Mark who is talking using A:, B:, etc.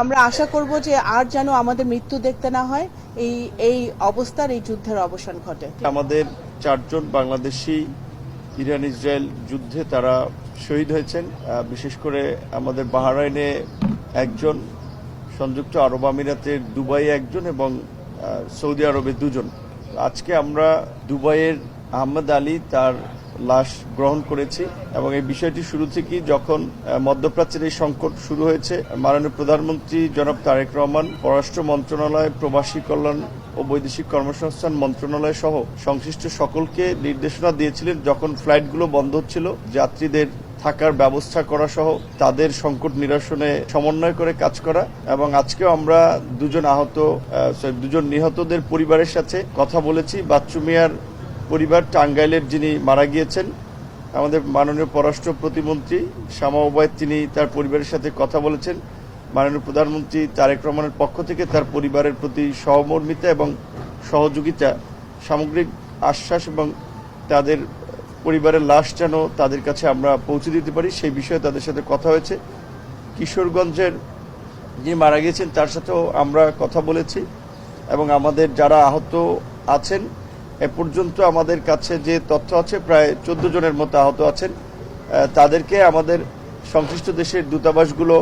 A: আমরা আশা করব যে আর যেন আমাদের মৃত্যু দেখতে না হয়, এই অবস্থার এই যুদ্ধের অবসান ঘটে।
B: আমাদের 4 জন বাংলাদেশি ইরান ইসরায়েল যুদ্ধে তারা শহীদ হয়েছেন। বিশেষ করে আমাদের বাহরাইনে একজন, সংযুক্ত আরব আমিরাতের দুবাইয়ে একজন এবং সৌদি আরবে 2 জন। আজকে আমরা দুবাইয়ের আহমদ আলী তার লাশ গ্রহণ করেছি এবং এই বিষয়টি শুরু থেকেই যখন মধ্যপ্রাচ্যের এই সংকট শুরু হয়েছে, মাননীয় প্রধানমন্ত্রী জনাব তারেক রহমান, পররাষ্ট্র মন্ত্রণালয়, প্রবাসী কল্যাণ ও বৈদেশিক কর্মসংস্থান মন্ত্রণালয় সহ সংশ্লিষ্ট সকলকে নির্দেশনা দিয়েছিলেন যখন ফ্লাইটগুলো বন্ধ হচ্ছিল যাত্রীদের থাকার ব্যবস্থা করা সহ তাদের সংকট নিরসনে সমন্বয় করে কাজ করা। এবং আজকেও আমরা দুজন নিহতদের পরিবারের সাথে কথা বলেছি। বাচ্চু মিয়ার পরিবার, টাঙ্গাইলের যিনি মারা গিয়েছেন, আমাদের মাননীয় পররাষ্ট্র প্রতিমন্ত্রী শামা ওবায়দ, তিনি তার পরিবারের সাথে কথা বলেছেন। মাননীয় প্রধানমন্ত্রী তারেক রহমানের পক্ষ থেকে তার পরিবারের প্রতি সহমর্মিতা এবং সহযোগিতা, সামগ্রিক আশ্বাস এবং তাদের পরিবারের লাশ যেন তাদের কাছে আমরা পৌঁছে দিতে পারি সেই বিষয়ে তাদের সাথে কথা হয়েছে। কিশোরগঞ্জের যিনি মারা গিয়েছেন তার সাথেও আমরা কথা বলেছি এবং আমাদের যারা আহত আছেন, এ পর্যন্ত আমাদের কাছে যে তথ্য আছে প্রায় 14 জনের মতো আহত আছেন। তাদেরকে আমাদের সংশ্লিষ্ট দেশের দূতাবাসগুলো